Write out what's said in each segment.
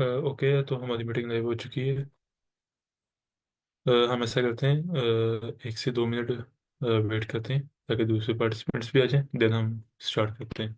Okay, तो हमारी meeting live हो चुकी है। हम ऐसा करते हैं, 1 से 2 मिनट वेट करते हैं ताकि दूसरे पार्टिसिपेंट्स भी आ जाएं, देन हम स्टार्ट करते हैं।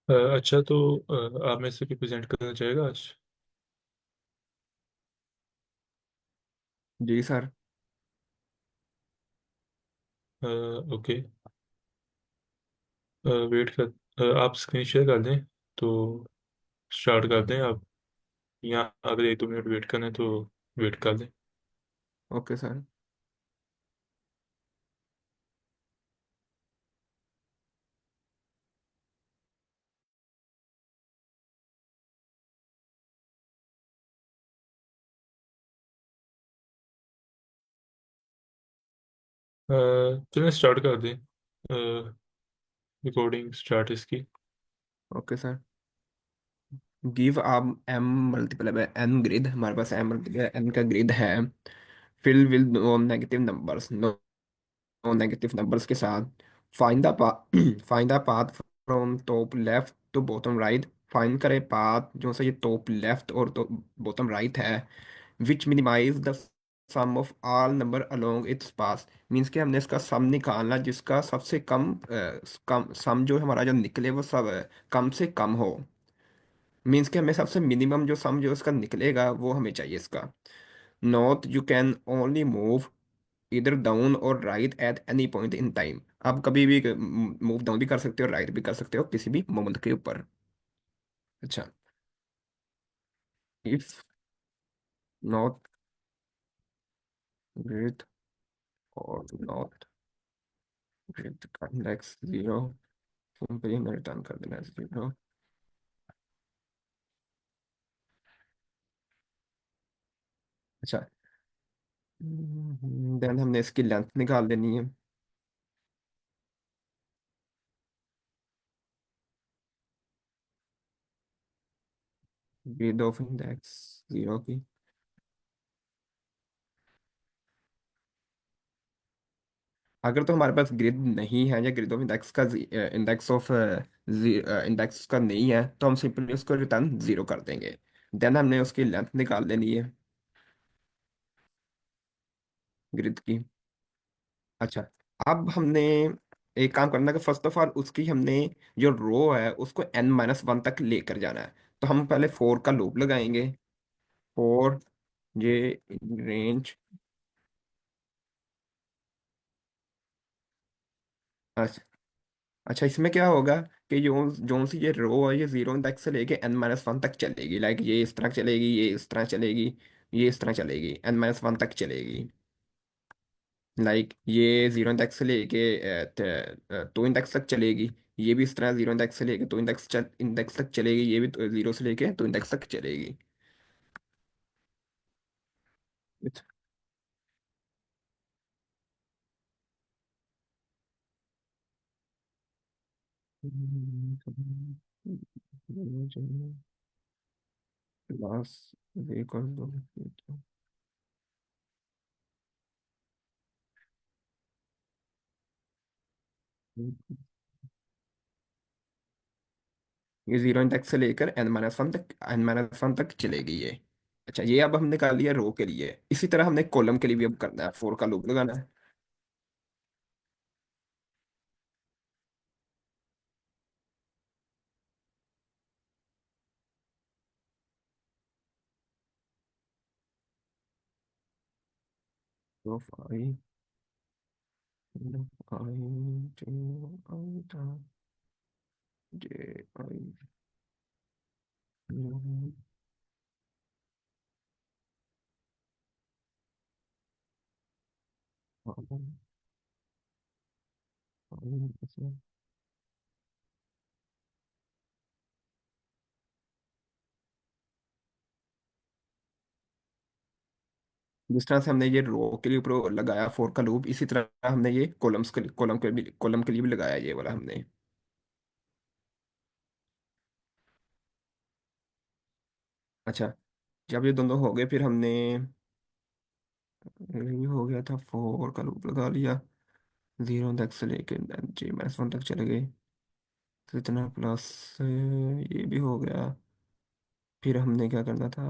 अच्छा, तो आप में से कोई प्रेजेंट करना चाहेगा आज? जी सर। ओके। वेट कर, आप स्क्रीन शेयर कर दें तो स्टार्ट कर दें आप। यहाँ अगर 1-2 मिनट वेट करना है तो वेट कर दें। Okay sir. चलें स्टार्ट कर दें। रिकॉर्डिंग स्टार्ट इसकी। Okay sir. Give am M multiple N grid, हमारे पास एम मल्टीपल एन का ग्रिड है। Fill will no negative numbers, no negative numbers के साथ। Find the find the path from top left to bottom right. Find करे path जो से ये टॉप लेफ्ट और तो बॉटम राइट है, which minimize the sum of all number along its path. Means कि हमने इसका सम निकालना जिसका सबसे कम सम जो हमारा जो निकले वो सब कम से कम हो। मीन्स कि हमें सबसे मिनिमम जो सम जो इसका निकलेगा वो हमें चाहिए इसका। Note you can only move इधर डाउन और right at any point in time. आप कभी भी मूव डाउन भी कर सकते हो, राइट भी कर सकते हो किसी भी मोमेंट के ऊपर। अच्छा। इफ नॉट ग्रेट और नॉट ग्रेट इंडेक्स जीरो, पे हमें रिटर्न कर देना है जीरो। अच्छा। देन हमने इसकी लेंथ निकाल देनी है। ग्रिड ऑफ इंडेक्स जीरो की। अगर तो हमारे पास ग्रिड नहीं है या ग्रिड ऑफ इंडेक्स का इंडेक्स का नहीं है तो हम सिंपली उसको रिटर्न जीरो कर देंगे। देन हमने उसकी लेंथ निकाल लेनी है ग्रिड की। अच्छा। अब हमने एक काम करना है कि फर्स्ट ऑफ ऑल उसकी हमने जो रो है उसको n-1 तक लेकर जाना है। तो हम पहले फोर का लूप लगाएंगे। फोर ये रेंज। अच्छा। अच्छा, इसमें क्या होगा कि जो जो सी ये रो है ये जीरो इंडेक्स से लेके n-1 तक चलेगी। लाइक ये इस तरह चलेगी, ये इस तरह चलेगी, ये इस तरह चलेगी, n-1 तक चलेगी। लाइक ये जीरो इंडेक्स से लेके टू इंडेक्स तक चलेगी। ये भी इस तरह जीरो इंडेक्स से लेके टू इंडेक्स तक चलेगी। ये भी जीरो से लेके टू इंडेक्स तक चलेगी। प्लस वी इक्वल टू ये जीरो इंडेक्स से लेकर n-1 तक चलेगी ये। अच्छा, ये अब हमने कर लिया रो के लिए, इसी तरह हमने कॉलम के लिए भी अब करना है, फोर का लूप लगाना है। तो आई आई जे आई था जे आई जिस तरह से हमने ये रो के लिए ऊपर लगाया फोर का लूप, इसी तरह हमने ये कॉलम्स के लिए कॉलम के लिए भी लगाया ये वाला हमने। अच्छा, जब ये दोनों हो गए फिर हमने ये हो गया था, फोर का लूप लगा लिया, जीरो तक से लेके J-1 तक चले गए, तो इतना प्लस ये भी हो गया। फिर हमने क्या करना था,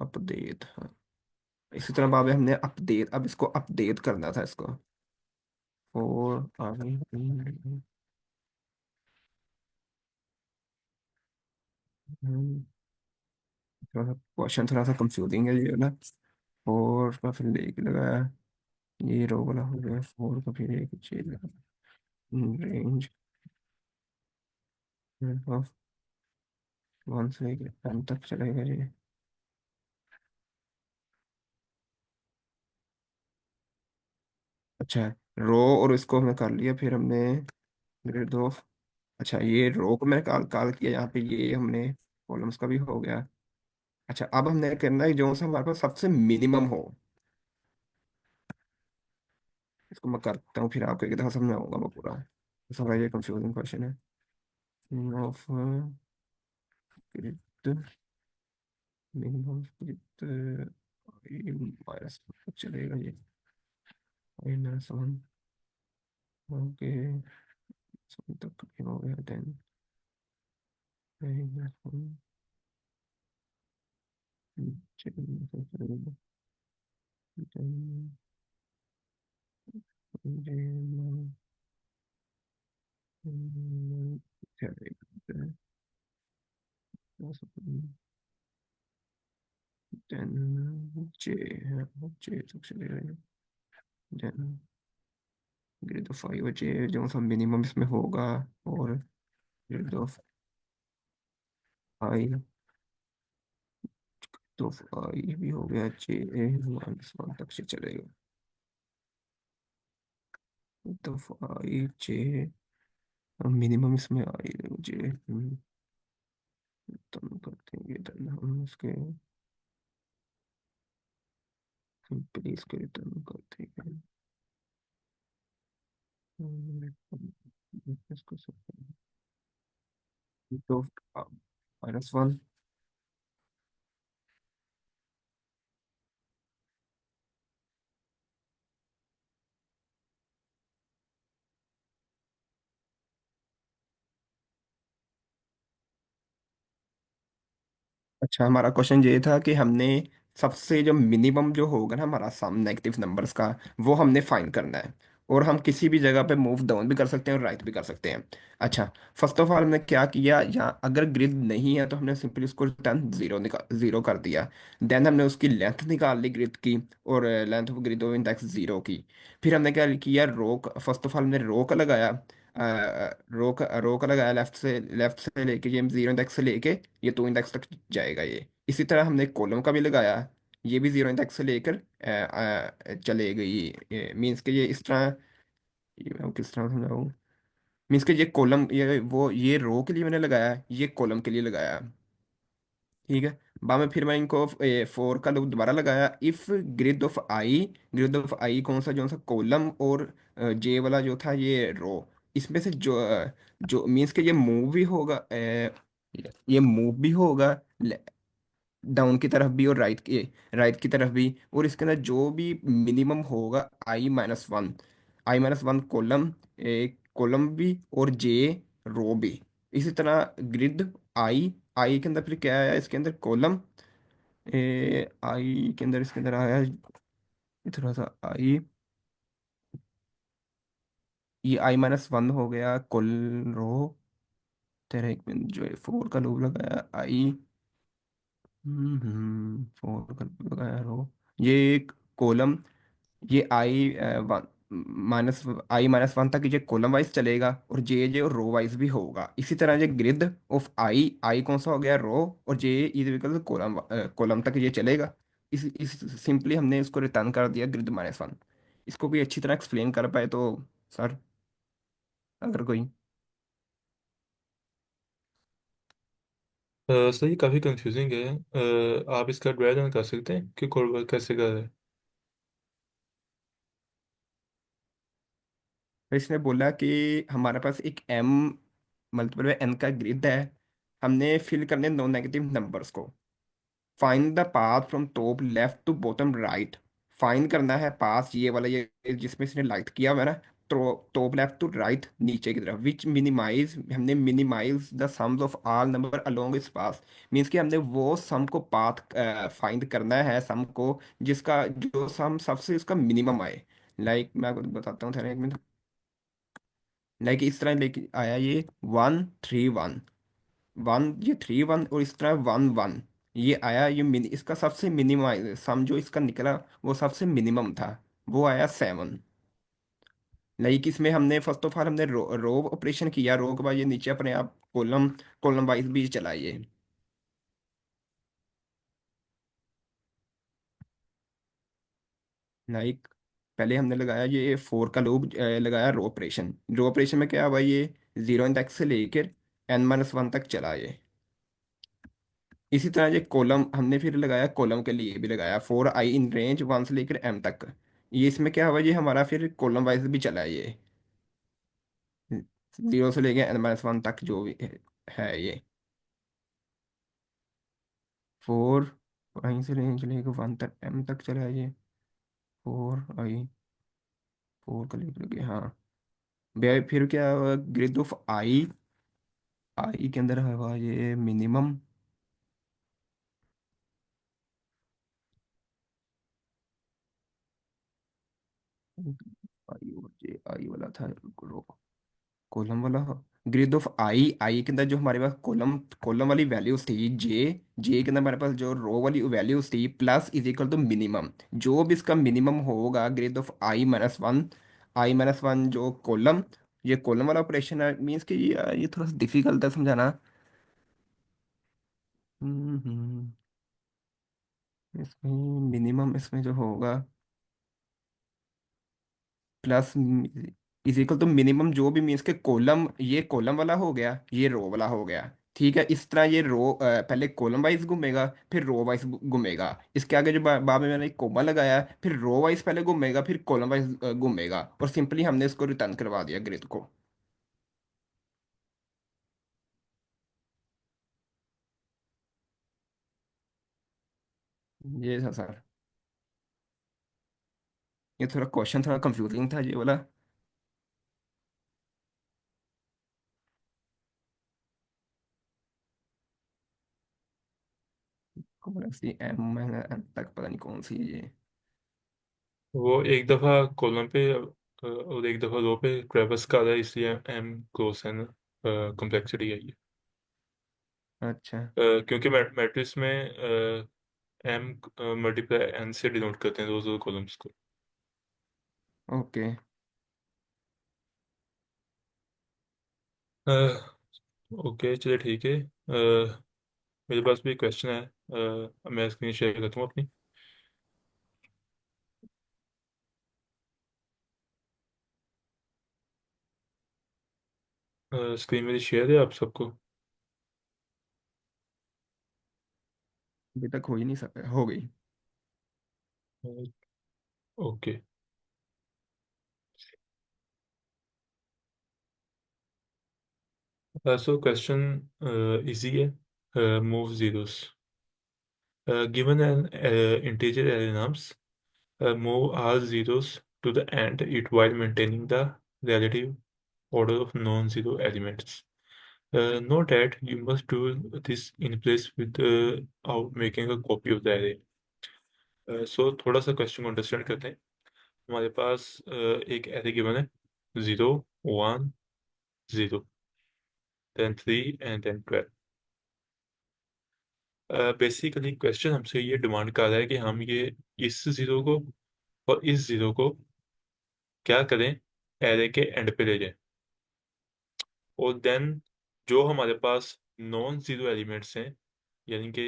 अपडेट। हाँ, इसी तरह बाद में हमने अपडेट, अब इसको अपडेट करना था इसको। फोर आ गई। थोड़ा सा क्वेश्चन थोड़ा सा कंफ्यूजिंग है ये ना। फोर का फिर लेके लगाया, ये रो वाला हो गया, फोर का फिर एक चीज लगा, रेंज ऑफ 1 से लेके 10 तक चलेगा ये। अच्छा, रो और इसको हमने कर लिया, फिर हमने ग्रिड ऑफ। अच्छा, ये रो को मैंने कॉल कॉल किया यहाँ पे, ये हमने कॉलम्स का भी हो गया। अच्छा, अब हमने करना है जो सा हमारे पास सबसे मिनिमम हो, इसको मैं करता हूँ फिर आपको एक दफा समझाऊंगा मैं पूरा। समझ, ये कंफ्यूजिंग क्वेश्चन है। Of grid, minimum grid minus चलेगा ये, माइनस वन। ओके, तक भी हो गया, देन माइनस वन, देन जे जे तक चलेगा, देन ग्रेड ऑफ फाइव जे जो सा मिनिमम इसमें होगा, और ग्रेड ऑफ आई, तो आई भी हो गया जे -1 तक से चलेगा, तो आई जे मिनिमम इसमें आई जे तब करते हैं, तब हम इसके सिंपली इसके रिटर्न करते हैं। इसको तो -1। अच्छा, हमारा क्वेश्चन ये था कि हमने सबसे जो मिनिमम जो होगा ना हमारा सम नेगेटिव नंबर्स का, वो हमने फाइंड करना है। और हम किसी भी जगह पे मूव डाउन भी कर सकते हैं और राइट भी कर सकते हैं। अच्छा, फर्स्ट ऑफ ऑल हमने क्या किया, यहाँ अगर ग्रिड नहीं है तो हमने सिंपली उसको रिटर्न जीरो कर दिया। देन हमने उसकी लेंथ निकाल ली ग्रिड की, और length of grid of index zero की। फिर हमने क्या किया, फर्स्ट ऑफ ऑल हमने रो का लगाया, रो का लगाया, लेफ्ट से लेके ये जीरो इंडेक्स से लेके ये 2 इंडेक्स तक जाएगा ये। इसी तरह हमने कॉलम का भी लगाया, ये भी जीरो इंडेक्स से लेकर चलेगा ये मीन्स के ये इस तरह, ये मैं किस तरह समझाऊँ, मीन्स के ये कॉलम, ये रो के लिए मैंने लगाया, ये कॉलम के लिए लगाया। ठीक है, बाद में फिर मैं इनको फोर का लूप दोबारा लगाया, इफ ग्रिड ऑफ आई कौन सा, जो सा कॉलम, और जे वाला जो था ये रो, इसमें से जो मीन्स के ये मूव भी होगा, ये मूव भी होगा डाउन की तरफ भी और राइट की तरफ भी। और इसके अंदर जो भी मिनिमम होगा I-1, I-1 कॉलम, कॉलम भी, और जे रो भी। इसी तरह ग्रिड आई के अंदर फिर क्या आया, इसके अंदर कॉलम, आई के अंदर इसके अंदर आया थोड़ा सा आई, ये I-1 हो गया कॉल रो। तेरा एक मिनट, जो है फोर का लूप लगाया आई, फोर का लूप लगाया रो, ये एक कॉलम, ये I-1 तक ये कॉलम वाइज चलेगा, और जे और रो वाइज भी होगा। इसी तरह ये ग्रिड ऑफ आई कौन सा हो गया, रो, और j is equal to column, column तक ये चलेगा। इस सिंपली हमने इसको रिटर्न कर दिया ग्रिड -1। इसको कोई अच्छी तरह एक्सप्लेन कर पाए तो सर, अगर कोई। सर ये काफ़ी कंफ्यूजिंग है। आप इसका ड्राई डाउन कर सकते हैं कि कोड वर्क कैसे कर रहे हैं? तो इसने बोला कि हमारे पास एक एम मल्टीपल में एन का ग्रिड है, हमने फिल करने नॉन नेगेटिव नंबर्स को। Find the path from top left to bottom right. Find करना है पास, ये वाला, ये जिसमें इसने लाइट किया हुआ है ना, टॉप लेफ्ट टू राइट, नीचे की तरफ, विच मिनिमाइज, हमने minimize the sums of all number along इस पास। मीन्स कि हमने वो सम को पाथ फाइंड करना है, सम को जिसका जो सम सबसे इसका मिनिमम आए। मैं आपको बताता हूँ, एक मिनट। इस तरह लेके आया ये 1 3 1, ये 3 1, और इस तरह 1 1, ये आया, ये इसका सबसे मिनिमम सम जो इसका निकला, वो सबसे मिनिमम था, वो आया 7। इसमें हमने फर्स्ट ऑफ ऑल हमने रो ऑपरेशन किया, रो के बाद ये नीचे अपने आप कॉलम, कॉलम वाइज भी चलाइए। लाइक पहले हमने लगाया ये फोर का लूप, लगाया रो ऑपरेशन। रो ऑपरेशन में क्या हुआ, ये 0 से लेकर N-1 तक चला ये। इसी तरह ये कॉलम हमने फिर लगाया, कॉलम के लिए भी लगाया 4i इन रेंज 1 से लेकर M तक। ये इसमें क्या हुआ, ये हमारा फिर कॉलम वाइज भी चला ये, 0 से लेकर N-1 तक जो भी है ये। फोर, वहीं से रेंज लेकर 1 तक M तक चला ये, 4i, 4 का लेकर के, हाँ। फिर क्या हुआ, ग्रिड ऑफ आई के अंदर हुआ ये मिनिमम, आई और जे आई वाला था, कॉलम वाला। ग्रिड ऑफ आई के अंदर जो हमारे पास कॉलम, कॉलम वाली वैल्यूज थी, जे के अंदर हमारे पास जो रो वाली वैल्यूज थी, plus is equal to minimum. जो भी इसका मिनिमम होगा, ग्रिड ऑफ I-1, I-1 जो कॉलम, ये कॉलम वाला ऑपरेशन है। मीन्स कि ये थोड़ा सा डिफिकल्ट है समझाना। हम्म, इसमें मिनिमम, इसमें जो होगा plus is equal to minimum, जो भी मीन्स के कॉलम, ये कॉलम वाला हो गया, ये रो वाला हो गया। ठीक है, इस तरह ये रो पहले कॉलम वाइज घूमेगा, फिर रो वाइज घूमेगा। इसके आगे जो बाद में मैंने एक कोमा लगाया, फिर रो वाइज पहले घूमेगा, फिर कॉलम वाइज घूमेगा, और सिंपली हमने इसको रिटर्न करवा दिया ग्रिड को। ये था सर। ये थोड़ा क्वेश्चन थोड़ा कंफ्यूजिंग था ये वाला। कौन सी एम तक पता नहीं कौन सी है ये। वो एक दफ़ा कॉलम पे और एक दफ़ा रो पे ट्रेवर्स का रहा है, इसलिए एम क्लोज है ना, कॉम्प्लेक्सिटी है ये। अच्छा। क्योंकि मैट्रिक्स में एम मल्टीप्लाई एन से डिनोट करते हैं दो कॉलम्स को। ओके। ओके चलिए ठीक है। मेरे पास भी एक क्वेश्चन है, मैं स्क्रीन शेयर करता हूँ अपनी। स्क्रीन मेरी शेयर है आप सबको? अभी तक हो ही नहीं सकता, हो गई। ओके। सो क्वेश्चन इजी है, move zeros. Given an integer array nums, move all zeros to the end it while maintaining the relative order of non-zero elements. Note that you must do this in place without making a copy of the array. सो थोड़ा सा question को understand करते हैं। हमारे पास एक array given है, 0 1 0, then 3 and then 12। Basically question हमसे ये डिमांड कर रहा है कि हम ये इस जीरो को और इस जीरो को क्या करें, एरे के एंड पे ले जाएं, और देन जो हमारे पास नॉन जीरो एलिमेंट्स हैं, यानी कि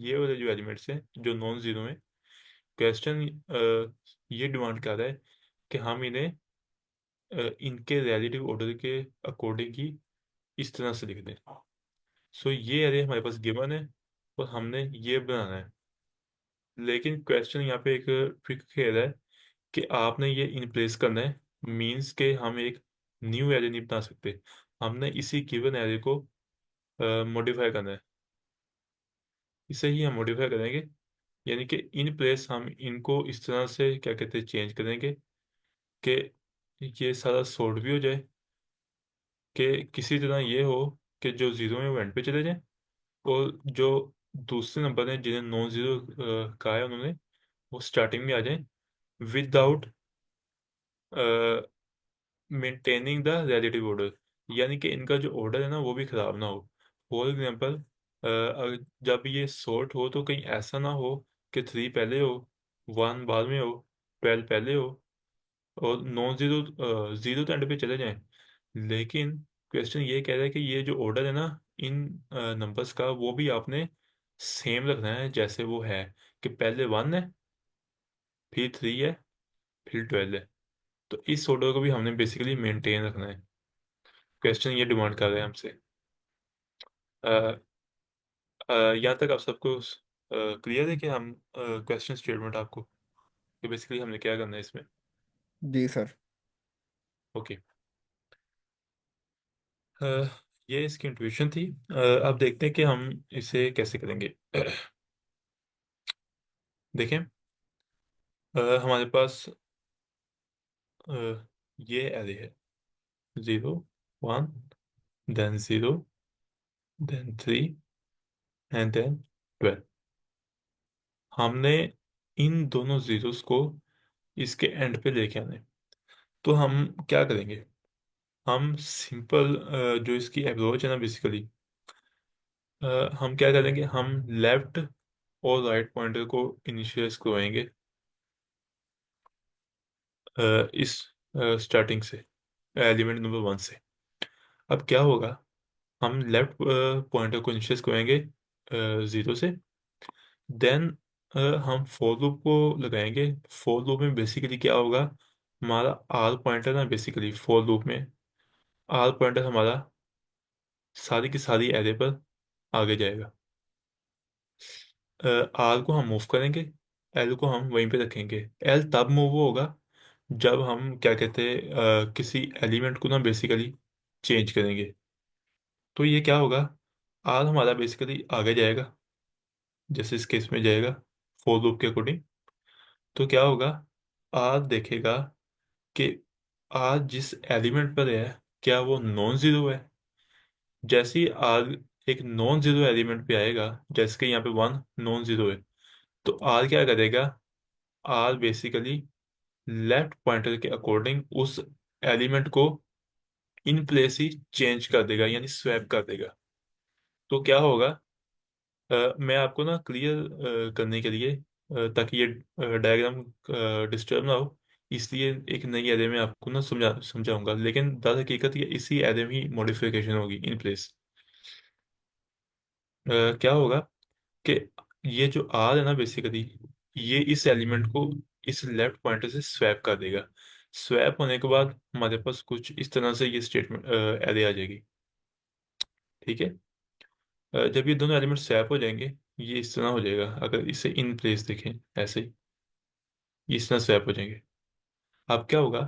ये वाले जो एलिमेंट्स हैं जो नॉन जीरो हैं, क्वेश्चन ये डिमांड कर रहा है कि हम इन्हें इनके रिलेटिव ऑर्डर के अकॉर्डिंग ही इस तरह से लिख दें। सो ये एरे हमारे पास गिवन है और हमने ये बनाना है। लेकिन क्वेश्चन यहाँ पे एक ट्रिक खेल है कि आपने ये इन प्लेस करना है, मीन्स के हम एक न्यू एरे नहीं बना सकते, हमने इसी गिवन एरे को मॉडिफाई करना है। इसे ही हम मॉडिफाई करेंगे, यानी कि इन प्लेस हम इनको इस तरह से क्या कहते हैं चेंज करेंगे कि ये सारा सॉर्ट भी हो जाए, कि किसी तरह ये हो कि जो जीरो में वो एंड पे चले जाएं, और जो दूसरे नंबर हैं जिन्हें नॉन जीरो कहा है उन्होंने, वो स्टार्टिंग में आ जाएं without maintaining the relative order, यानी कि इनका जो ऑर्डर है ना वो भी खराब ना हो। फॉर एग्जांपल, जब ये सॉर्ट हो तो कहीं ऐसा ना हो कि 3 पहले हो, 1 बाद में हो, 12 पहले हो, और नॉन जीरो जीरो तो एंड पे चले जाएं। लेकिन क्वेश्चन ये कह रहा है कि ये जो ऑर्डर है ना इन नंबर्स का, वो भी आपने सेम रखना है जैसे वो है, कि पहले 1 है, फिर 3 है, फिर 12 है। तो इस ऑर्डर को भी हमने बेसिकली मेंटेन रखना है। क्वेश्चन ये डिमांड कर रहे हैं हमसे। यहाँ तक आप सबको क्लियर है कि हम क्वेश्चन स्टेटमेंट आपको, कि बेसिकली हमने क्या करना है इसमें। जी सर। ओके। ये इसकी इंट्यूशन थी। अब देखते हैं कि हम इसे कैसे करेंगे। देखें, हमारे पास अ, ये एरे है, 0 1 देन 0 देन 3 एंड देन 12। हमने इन दोनों जीरोस को इसके एंड पे लेके आने। तो हम क्या करेंगे, हम सिंपल जो इसकी अप्रोच है ना बेसिकली, हम क्या करेंगे, हम लेफ्ट और राइट पॉइंटर को इनिशियलाइज करवाएंगे इस स्टार्टिंग से, एलिमेंट नंबर 1 से। अब क्या होगा, हम लेफ्ट पॉइंटर को इनिशियलाइज करवाएंगे 0 से, देन हम फोर लूप को लगाएंगे। फोर लूप में बेसिकली क्या होगा, हमारा आर पॉइंटर ना, बेसिकली फोर लूप में आर पॉइंटर हमारा सारी की सारी एरे पर आगे जाएगा। आर को हम मूव करेंगे, एल को हम वहीं पे रखेंगे। एल तब मूव होगा जब हम क्या कहते हैं किसी एलिमेंट को ना बेसिकली चेंज करेंगे। तो ये क्या होगा, आर हमारा बेसिकली आगे जाएगा, जैसे इस केस में जाएगा फोर लूप के अकॉर्डिंग। तो क्या होगा, आर देखेगा कि आर जिस एलिमेंट पर है क्या वो नॉन जीरो है। जैसे ही आर एक नॉन जीरो एलिमेंट पे आएगा, जैसे कि यहाँ पे 1 नॉन जीरो है, तो आर क्या करेगा, आर बेसिकली लेफ्ट पॉइंटर के अकॉर्डिंग उस एलिमेंट को इन प्लेस ही चेंज कर देगा, यानी स्वैप कर देगा। तो क्या होगा, मैं आपको ना क्लियर करने के लिए, ताकि ये डायग्राम डिस्टर्ब ना हो, इसलिए एक नई एरे में आपको ना समझाऊंगा, लेकिन दर हकीकत ये इसी एरे में ही मॉडिफिकेशन होगी इन प्लेस। क्या होगा कि ये जो आर है ना बेसिकली, ये इस एलिमेंट को इस लेफ्ट पॉइंटर से स्वैप कर देगा। स्वैप होने के बाद हमारे पास कुछ इस तरह से ये स्टेटमेंट एरे आ जाएगी। ठीक है। जब ये दोनों एलिमेंट स्वैप हो जाएंगे, ये इस तरह हो जाएगा, अगर इसे इन प्लेस देखें ऐसे ही, ये इस तरह स्वैप हो जाएंगे। अब क्या होगा,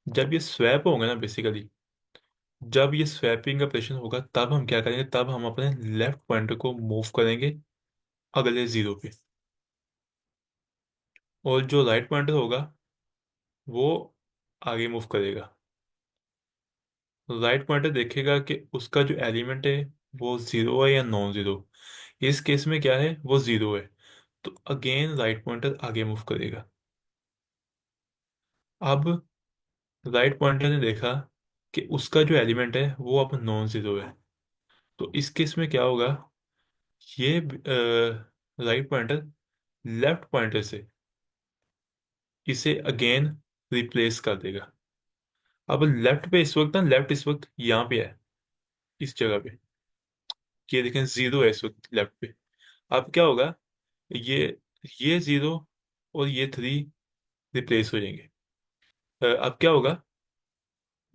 जब ये स्वैप होंगे ना बेसिकली, जब ये स्वैपिंग का ऑपरेशन होगा तब हम क्या करेंगे, तब हम अपने लेफ्ट पॉइंटर को मूव करेंगे अगले जीरो पे, और जो राइट पॉइंटर होगा वो आगे मूव करेगा। राइट पॉइंटर देखेगा कि उसका जो एलिमेंट है वो जीरो है या नॉन जीरो। इस केस में क्या है, वो जीरो है, तो अगेन राइट पॉइंटर आगे मूव करेगा। अब राइट पॉइंटर ने देखा कि उसका जो एलिमेंट है वो अब नॉन जीरो है, तो इस केस में क्या होगा, ये राइट पॉइंटर लेफ्ट पॉइंटर से इसे अगेन रिप्लेस कर देगा। अब लेफ्ट पे इस वक्त ना, लेफ्ट इस वक्त यहाँ पे है, इस जगह पे, ये देखें जीरो है इस वक्त लेफ्ट पे। अब क्या होगा, ये ये जीरो और ये थ्री रिप्लेस हो जाएंगे। अब क्या होगा,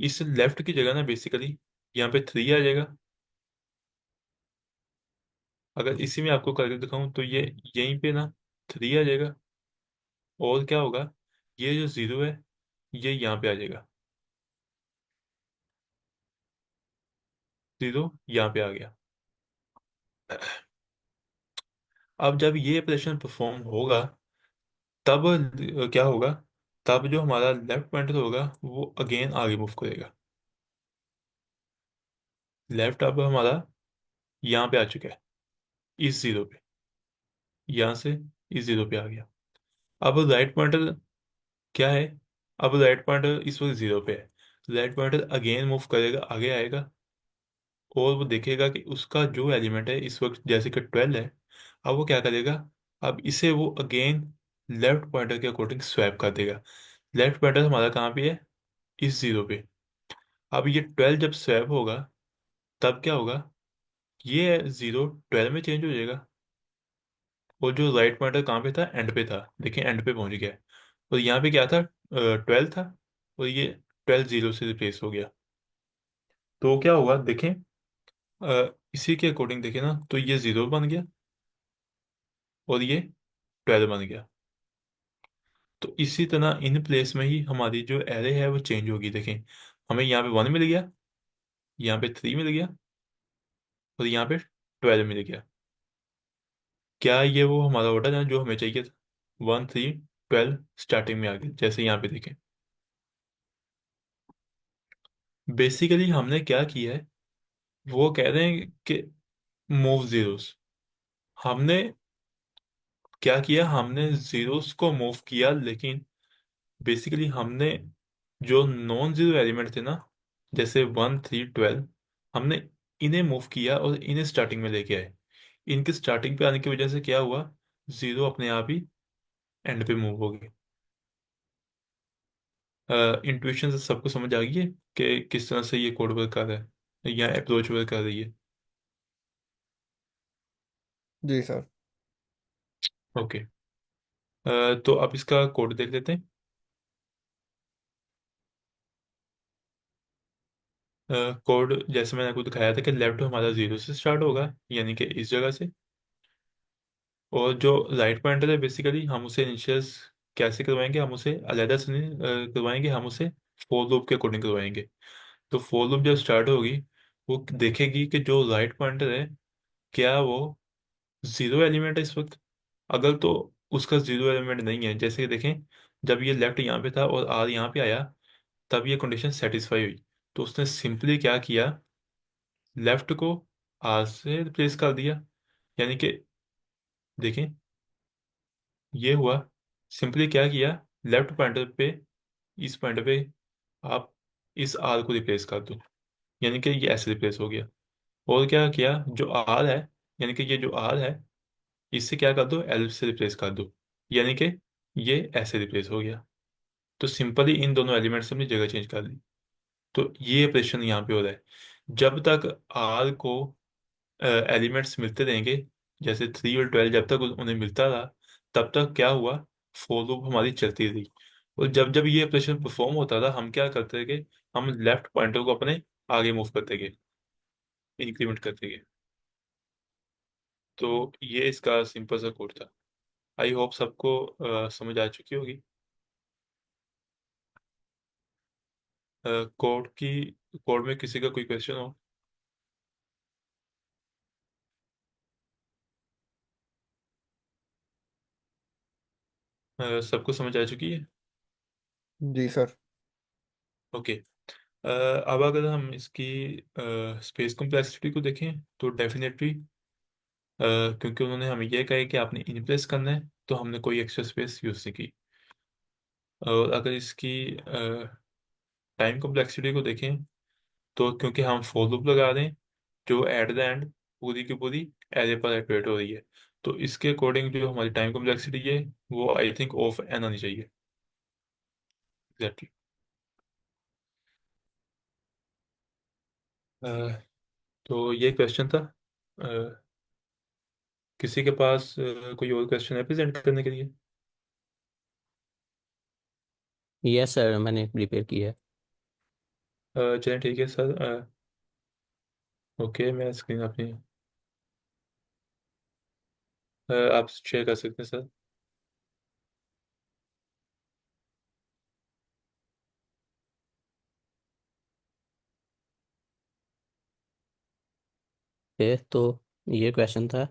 इस लेफ्ट की जगह ना बेसिकली यहाँ पे थ्री आ जाएगा। अगर इसी में आपको करके दिखाऊं तो ये यहीं पे ना थ्री आ जाएगा, और क्या होगा, ये जो जीरो है ये यहाँ पे आ जाएगा, जीरो यहाँ पे आ गया। अब जब ये ऑपरेशन परफॉर्म होगा तब क्या होगा, तब जो हमारा लेफ्ट पॉइंटर होगा वो अगेन आगे मूव करेगा। लेफ्ट अब हमारा यहाँ पे आ चुका है, इस जीरो पे, यहाँ से इस जीरो पे आ गया। अब राइट पॉइंटर क्या है, अब राइट पॉइंटर इस वक्त जीरो पे है, राइट पॉइंटर अगेन मूव करेगा, आगे आएगा, और वो देखेगा कि उसका जो एलिमेंट है इस वक्त जैसे कि 12 है। अब वो क्या करेगा, अब इसे वो अगेन लेफ्ट पॉइंटर के अकॉर्डिंग स्वैप कर देगा। लेफ्ट पॉइंटर हमारा कहाँ पे है, इस जीरो पे। अब ये 12 जब स्वैप होगा तब क्या होगा, ये जीरो 12 में चेंज हो जाएगा, और जो राइट पॉइंटर कहाँ पे था, एंड पे था, देखिए एंड पे पहुंच गया है। और यहाँ पे क्या था, 12 था, और ये 12 जीरो से रिप्लेस हो गया। तो क्या होगा देखें, इसी के अकॉर्डिंग देखें ना, तो ये जीरो बन गया और ये 12 बन गया। तो इसी तरह इन प्लेस में ही हमारी जो एरे है वो चेंज होगी। देखें, हमें यहाँ पे वन मिल गया, यहाँ पे थ्री मिल गया, और यहाँ पे 12 मिल गया। क्या ये वो हमारा ऑर्डर है जो हमें चाहिए था, वन थ्री 12 स्टार्टिंग में आ गया, जैसे यहाँ पे देखें। बेसिकली हमने क्या किया है, वो कह रहे हैं कि मूव जीरोस। हमने क्या किया, हमने जीरोस को मूव किया, लेकिन बेसिकली हमने जो नॉन जीरो एलिमेंट थे ना, जैसे वन थ्री 12, हमने इन्हें मूव किया और इन्हें स्टार्टिंग में लेके आए। इनके स्टार्टिंग पे आने की वजह से क्या हुआ, जीरो अपने आप ही एंड पे मूव हो गए। इंट्यूशन से सबको समझ आ गई है कि किस तरह से ये कोड वर्क कर रहा है या अप्रोच वर्क कर रही है। जी सर। ओके, तो अब इसका कोड देख लेते हैं। कोड जैसे मैंने आपको दिखाया था कि लेफ्ट हमारा जीरो से स्टार्ट होगा, यानी कि इस जगह से। और जो राइट पॉइंटर है बेसिकली हम उसे इनिशियल्स कैसे करवाएंगे, हम उसे अलहदा से नहीं करवाएंगे, हम उसे फोर लूप के अकॉर्डिंग करवाएंगे। तो फोर लूप जब स्टार्ट होगी, वो देखेगी कि जो राइट पॉइंटर है क्या वो जीरो एलिमेंट है इस वक्त। अगर तो उसका जीरो एलिमेंट नहीं है, जैसे कि देखें, जब ये लेफ्ट यहाँ पे था और आर यहाँ पे आया, तब ये कंडीशन सेटिस्फाई हुई। तो उसने सिंपली क्या किया, लेफ्ट को आर से रिप्लेस कर दिया, यानी कि देखें ये हुआ। सिंपली क्या किया, लेफ्ट पॉइंटर पे, इस पॉइंटर पे आप इस आर को रिप्लेस कर दो, यानी कि ये ऐसे रिप्लेस हो गया। और क्या किया, जो आर है, यानी कि ये जो आर है, इससे क्या कर दो, एल से रिप्लेस कर दो, यानी कि ये ऐसे रिप्लेस हो गया। तो सिंपली इन दोनों एलिमेंट से अपनी जगह चेंज कर दी। तो ये ऑपरेशन यहाँ पे हो रहा है। जब तक आर को एलिमेंट्स मिलते रहेंगे, जैसे थ्री और 12 जब तक उन्हें मिलता रहा, तब तक क्या हुआ, फॉर लूप हमारी चलती रही। और जब जब ये ऑपरेशन परफॉर्म होता था, हम क्या करते थे, हम लेफ्ट पॉइंटर को अपने आगे मूव करते गए, इंक्रीमेंट करते गए। तो ये इसका सिंपल सा कोड था। आई होप सबको समझ आ चुकी होगी। कोड की, कोड में किसी का कोई क्वेश्चन हो। सबको समझ आ चुकी है? जी सर। ओके। अब अगर हम इसकी स्पेस कॉम्प्लेक्सिटी को देखें तो डेफिनेटली, क्योंकि उन्होंने हमें यह कहा है कि आपने इनप्लेस करना है, तो हमने कोई एक्स्ट्रा स्पेस यूज़ नहीं की। और अगर इसकी टाइम कॉम्प्लेक्सिटी को देखें, तो क्योंकि हम फॉर लूप लगा रहे हैं जो एट द एंड पूरी की पूरी एरे पर ऑपरेट हो रही है, तो इसके अकॉर्डिंग जो हमारी टाइम कॉम्प्लेक्सिटी है वो आई थिंक ऑफ एन आनी चाहिए। एग्जैक्टली। तो ये क्वेश्चन था। अ, किसी के पास कोई और क्वेश्चन है प्रेजेंट करने के लिए? यस सर, मैंने प्रिपेयर किया है। चलें ठीक है सर। ओके, मैं स्क्रीन अपनी आप शेयर कर सकते हैं सर। तो ये क्वेश्चन था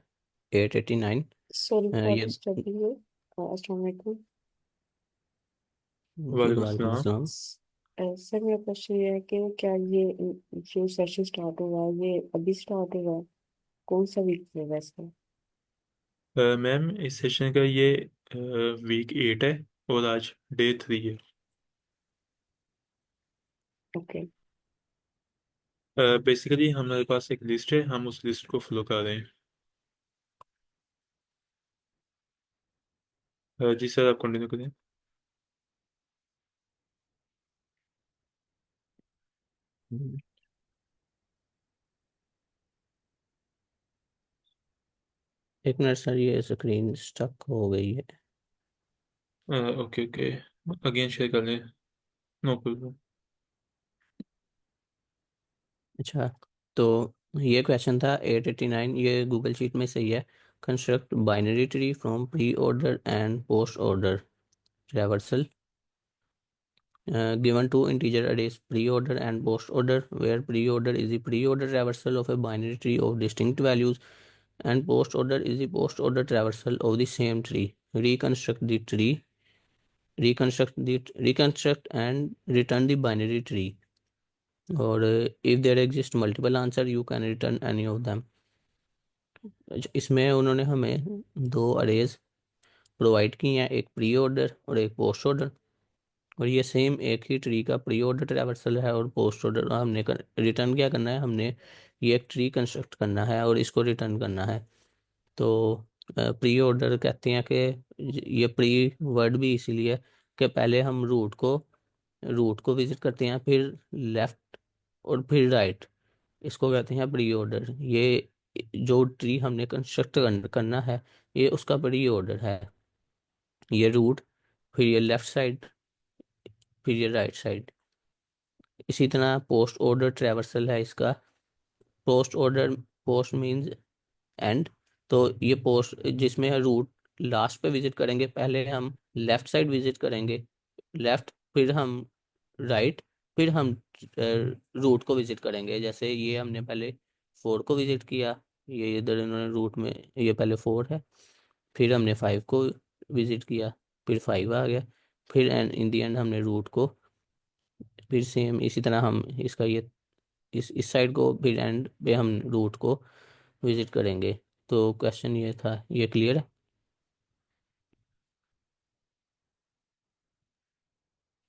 889। Sorry for ये disturbing you. Assalamu alaikum. जी वालेकुम वालेकुम सलाम। सलाम। सर मेरा क्वेश्चन ये है कि क्या ये जो सेशन स्टार्ट हुआ है ये अभी स्टार्ट हुआ है? कौन सा वीक है वैसे? मैम, इस सेशन का ये वीक 8 है और आज डे 3 है। ओके। बेसिकली हमारे पास एक लिस्ट है, हम उस लिस्ट को फॉलो कर रहे हैं। जी सर, आप कंटिन्यू करें। एक मिनट सर, ये स्क्रीन स्टक हो गई है। ओके ओके, अगेन शेयर कर लें, नो प्रॉब्लम। अच्छा, तो ये क्वेश्चन था 889, ये गूगल शीट में सही है। Construct binary tree from pre order and post order traversal given two integer arrays pre-order and post-order, where pre-order is the pre-order traversal of a binary tree of distinct values and post-order is the post-order traversal of the same tree. Reconstruct the tree, reconstruct and return the binary tree. Or if there exist multiple answer, you can return any of them. इसमें उन्होंने हमें दो arrays provide की हैं, एक pre order और एक post order. और ये सेम एक ही ट्री का प्री ऑर्डर ट्रैवर्सल है और पोस्ट ऑर्डर। हमने रिटर्न क्या करना है, हमने ये एक ट्री कंस्ट्रक्ट करना है और इसको रिटर्न करना है। तो प्री ऑर्डर कहते हैं कि ये प्री वर्ड भी इसीलिए कि पहले हम रूट को विजिट करते हैं, फिर लेफ्ट और फिर राइट। इसको कहते हैं प्री ऑर्डर। ये जो ट्री हमने कंस्ट्रक्ट करना है, ये उसका प्री ऑर्डर है। ये रूट, फिर ये लेफ्ट साइड, फिर ये राइट साइड। इसी तरह पोस्ट ऑर्डर ट्रैवर्सल है इसका। Post order, post means and. तो ये पोस्ट जिसमें रूट लास्ट पे विजिट करेंगे, पहले हम लेफ्ट साइड विजिट करेंगे, लेफ्ट, फिर हम राइट, फिर हम रूट को विजिट करेंगे। जैसे ये हमने पहले 4 को विजिट किया, ये इधर इन्होंने रूट में, ये पहले 4 है, फिर हमने 5 को विजिट किया, फिर 5 आ गया, फिर एंड इन दी एंड हमने रूट को, फिर सेम इसी तरह हम इसका ये इस साइड को, फिर एंड पे हम रूट को विजिट करेंगे। तो क्वेश्चन ये था, ये क्लियर है?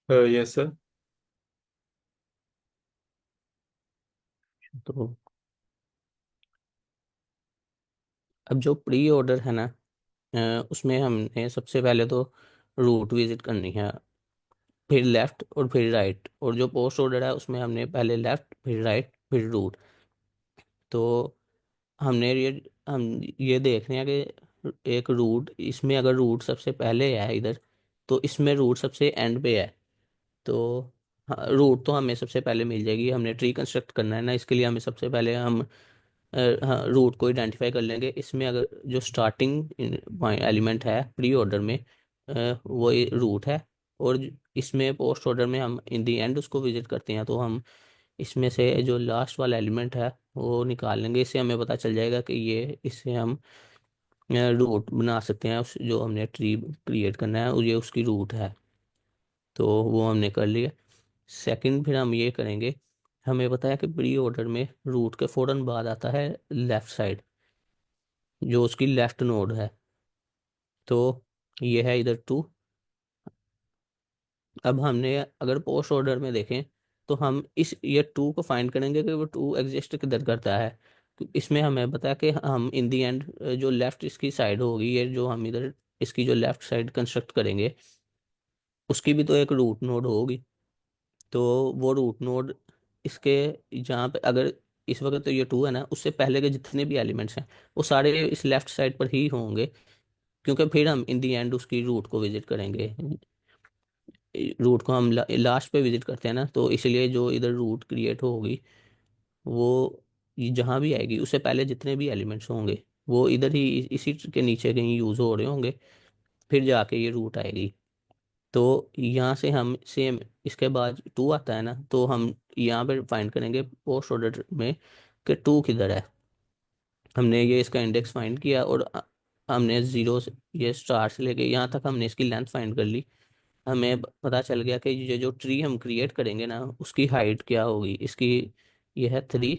Yes sir. तो अब जो प्री ऑर्डर है ना, उसमें हमने सबसे पहले तो रूट विजिट करनी है, फिर लेफ्ट और फिर राइट। और जो पोस्ट ऑर्डर है उसमें हमने पहले लेफ्ट, फिर राइट, फिर रूट। तो हमने हम ये देख रहे हैं कि एक रूट, इसमें अगर रूट सबसे पहले है इधर, तो इसमें रूट सबसे एंड पे है। तो हाँ, रूट तो हमें सबसे पहले मिल जाएगी। हमने ट्री कंस्ट्रक्ट करना है ना, इसके लिए हमें सबसे पहले हम हाँ, रूट को आइडेंटिफाई कर लेंगे। इसमें अगर जो स्टार्टिंग एलिमेंट है प्री ऑर्डर में, वो रूट है। और इसमें पोस्ट ऑर्डर में हम इन दी एंड उसको विजिट करते हैं, तो हम इसमें से जो लास्ट वाला एलिमेंट है वो निकाल लेंगे। इससे हमें पता चल जाएगा कि ये, इससे हम रूट बना सकते हैं। उस जो हमने ट्री क्रिएट करना है ये उसकी रूट है, तो वो हमने कर लिया। सेकंड फिर हम ये करेंगे, हमें पता है कि प्री ऑर्डर में रूट के फौरन बाद आता है लेफ्ट साइड, जो उसकी लेफ्ट नोड है, तो ये है इधर 2। अब हमने अगर पोस्ट ऑर्डर में देखें तो हम इस ये 2 को फाइंड करेंगे कि वो 2 एग्जिस्ट किधर करता है। तो इसमें हमें पता है कि हम इन दी एंड जो लेफ्ट इसकी साइड होगी, ये जो हम इधर इसकी जो लेफ्ट साइड कंस्ट्रक्ट करेंगे उसकी भी तो एक रूट नोड होगी। तो वो रूट नोड इसके जहाँ पे अगर इस वक्त तो ये 2 है ना, उससे पहले के जितने भी एलिमेंट्स हैं वो सारे इस लेफ्ट साइड पर ही होंगे, क्योंकि फिर हम इन दी एंड उसकी रूट को विजिट करेंगे। रूट को हम लास्ट पे विजिट करते हैं ना, तो इसलिए जो इधर रूट क्रिएट होगी वो जहाँ भी आएगी उससे पहले जितने भी एलिमेंट्स होंगे वो इधर ही इसी के नीचे कहीं यूज हो रहे होंगे, फिर जाके ये रूट आएगी। तो यहाँ से हम सेम इसके बाद 2 आता है ना, तो हम यहाँ पे फाइंड करेंगे पोस्ट ऑर्डर में कि 2 किधर है। हमने ये इसका इंडेक्स फाइंड किया और हमने जीरो से ये स्टार से लेके यहाँ तक हमने इसकी लेंथ फाइंड कर ली। हमें पता चल गया कि ये जो ट्री हम क्रिएट करेंगे ना उसकी हाइट क्या होगी, इसकी ये है 3।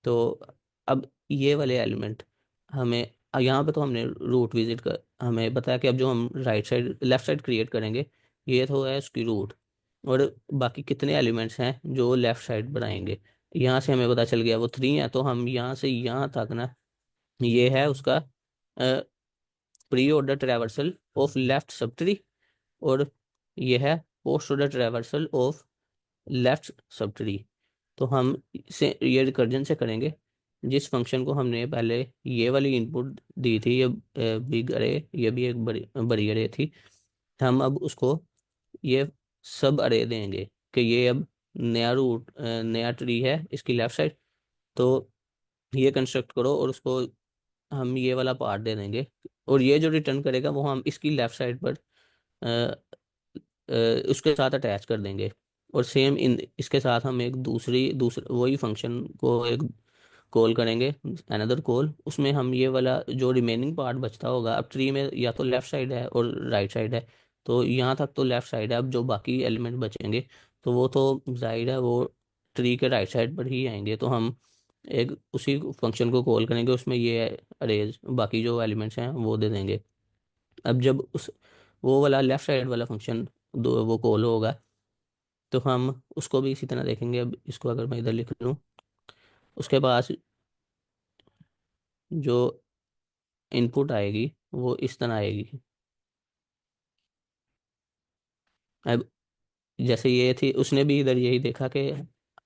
तो अब ये वाले एलिमेंट हमें यहाँ पे तो हमने रूट विजिट कर हमें बताया कि अब जो हम right side left side create करेंगे ये तो है उसकी रूट, और बाकी कितने एलिमेंट्स हैं जो लेफ्ट साइड बनाएंगे। यहाँ से हमें पता चल गया वो 3 है, तो हम यहाँ से यहाँ तक ना ये है उसका pre order traversal of left sub tree, और ये है post order traversal of left sub tree. तो हम से ये रिकर्जन से करेंगे जिस फंक्शन को हमने पहले ये वाली इनपुट दी थी, ये बिग अरे, ये भी एक बड़ी बड़ी अरे थी, हम अब उसको ये सब अरे देंगे कि ये अब नया रूट नया ट्री है इसकी लेफ्ट साइड, तो ये कंस्ट्रक्ट करो और उसको हम ये वाला पार्ट दे देंगे, और ये जो रिटर्न करेगा वो हम इसकी लेफ्ट साइड पर उसके साथ अटैच कर देंगे। और सेम इन इसके साथ हम एक दूसरा वही फंक्शन को एक कॉल करेंगे, अनदर कॉल, उसमें हम ये वाला जो रिमेनिंग पार्ट बचता होगा, अब ट्री में या तो लेफ्ट साइड है और राइट साइड है, तो यहाँ तक तो लेफ्ट साइड है, अब जो बाकी एलिमेंट बचेंगे तो वो तो जाहिर है वो ट्री के राइट साइड पर ही आएंगे, तो हम एक उसी फंक्शन को कॉल करेंगे, उसमें ये अरेज बाकी जो एलिमेंट्स हैं वो दे देंगे। अब जब उस वो वाला लेफ्ट साइड वाला फंक्शन दो वो कॉल होगा तो हम उसको भी इसी तरह देखेंगे। अब इसको अगर मैं इधर लिख लूँ, उसके पास जो इनपुट आएगी वो इस तरह आएगी। अब जैसे ये थी उसने भी इधर यही देखा कि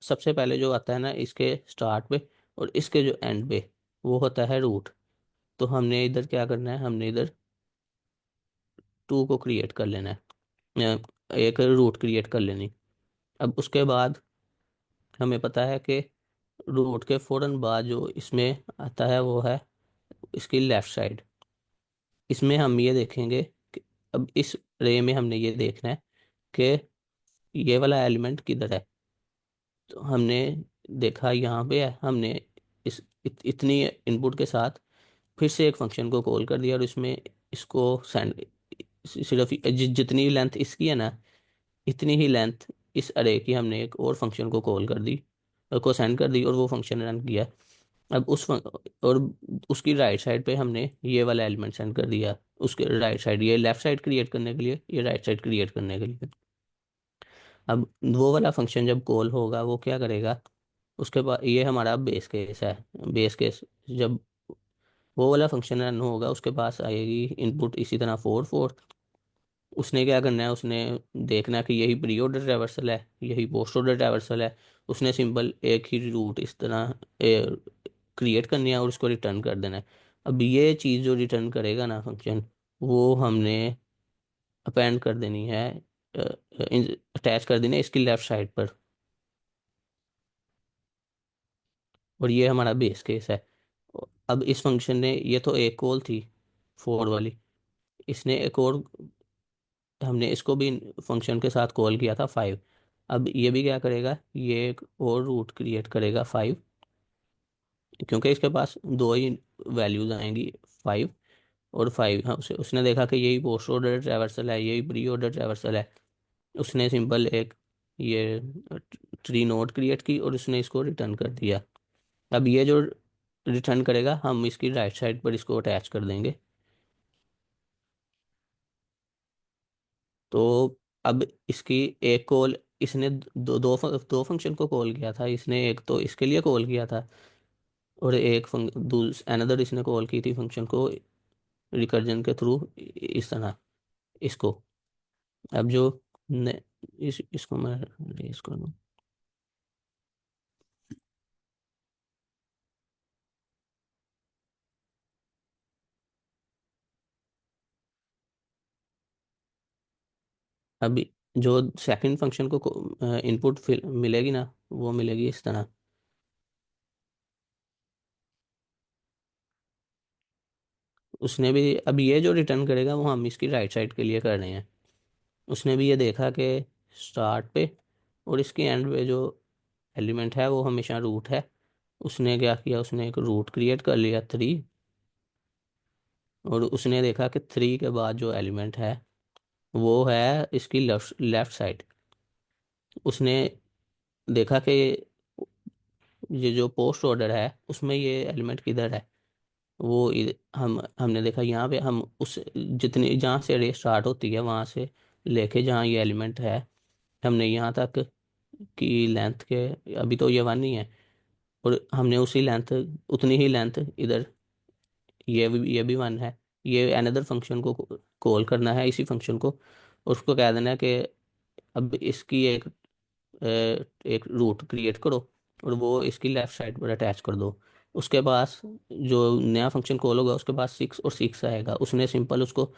सबसे पहले जो आता है ना इसके स्टार्ट पे और इसके जो एंड पे वो होता है रूट, तो हमने इधर क्या करना है, हमने इधर 2 को क्रिएट कर लेना है, एक रूट क्रिएट कर लेनी। अब उसके बाद हमें पता है कि रूट के फौरन बाद जो इसमें आता है वो है इसकी लेफ्ट साइड। इसमें हम ये देखेंगे कि अब इस रे में हमने ये देखना है कि ये वाला एलिमेंट किधर है। तो हमने देखा यहाँ पे है, हमने इतनी इनपुट के साथ फिर से एक फंक्शन को कॉल कर दिया और इसमें इसको सेंड सिर्फ जितनी लेंथ इसकी है ना इतनी ही लेंथ इस अरे की हमने एक और फंक्शन को कॉल कर दी और को सेंड कर दी और वो फंक्शन रन किया। अब और उसकी राइट साइड पे हमने ये वाला एलिमेंट सेंड कर दिया, उसके राइट साइड ये लेफ्ट साइड क्रिएट करने के लिए, ये राइट साइड क्रिएट करने के लिए। अब वो वाला फंक्शन जब कॉल होगा वो क्या करेगा, उसके बाद ये हमारा बेस केस है। बेस केस जब वो वाला फंक्शन रन होगा उसके पास आएगी इनपुट इसी तरह 4 4। उसने क्या करना है, उसने देखना है कि यही प्री ऑर्डर ट्रैवर्सल है यही पोस्ट ऑर्डर ट्रैवर्सल है, उसने सिंपल एक ही रूट इस तरह क्रिएट करनी है और उसको रिटर्न कर देना है। अब ये चीज़ जो रिटर्न करेगा ना फंक्शन, वो हमने अपेंड कर देनी है, अटैच कर देनी है इसकी लेफ्ट साइड पर, और ये हमारा बेस केस है। अब इस फंक्शन ने ये तो एक कॉल थी 4 वाली, इसने एक और हमने इसको भी फंक्शन के साथ कॉल किया था 5। अब ये भी क्या करेगा, ये एक और रूट क्रिएट करेगा 5, क्योंकि इसके पास दो ही वैल्यूज आएंगी 5 और 5, हाँ उसने देखा कि यही पोस्ट ऑर्डर ट्रैवर्सल है, यही प्री ऑर्डर ट्रैवर्सल है। उसने सिंपल एक ये ट्री नोड क्रिएट की और उसने इसको रिटर्न कर दिया। अब ये जो रिटर्न करेगा हम इसकी राइट साइड पर इसको अटैच कर देंगे। तो अब इसकी एक कॉल इसने दो फंक्शन को कॉल किया था। इसने एक तो इसके लिए कॉल किया था और एक अनदर इसने कॉल की थी फंक्शन को रिकर्जन के थ्रू इस तरह इसको। अब जो इसको मैं रेज कर दूं। अब जो सेकंड फंक्शन को इनपुट मिलेगी ना, वो मिलेगी इस तरह। उसने भी अब ये जो रिटर्न करेगा वो हम इसकी राइट साइड के लिए कर रहे हैं। उसने भी ये देखा कि स्टार्ट पे और इसके एंड पे जो एलिमेंट है वो हमेशा रूट है। उसने क्या किया, उसने एक रूट क्रिएट कर लिया 3। और उसने देखा कि 3 के बाद जो एलिमेंट है वो है इसकी लेफ्ट लेफ्ट साइड। उसने देखा कि ये जो पोस्ट ऑर्डर है उसमें ये एलिमेंट किधर है। वो हमने देखा यहाँ पे हम उस जितनी जहाँ से रे स्टार्ट होती है वहाँ से लेके जहाँ ये एलिमेंट है हमने यहाँ तक की लेंथ के, अभी तो ये 1 ही है, और हमने उसी लेंथ उतनी ही लेंथ इधर ये भी 1 है। ये अनदर फंक्शन को कॉल करना है इसी फंक्शन को, और उसको कह देना है कि अब इसकी एक रूट क्रिएट करो और वो इसकी लेफ्ट साइड पर अटैच कर दो। उसके पास जो नया फंक्शन कॉल होगा उसके पास 6 आएगा। उसने सिंपल उसको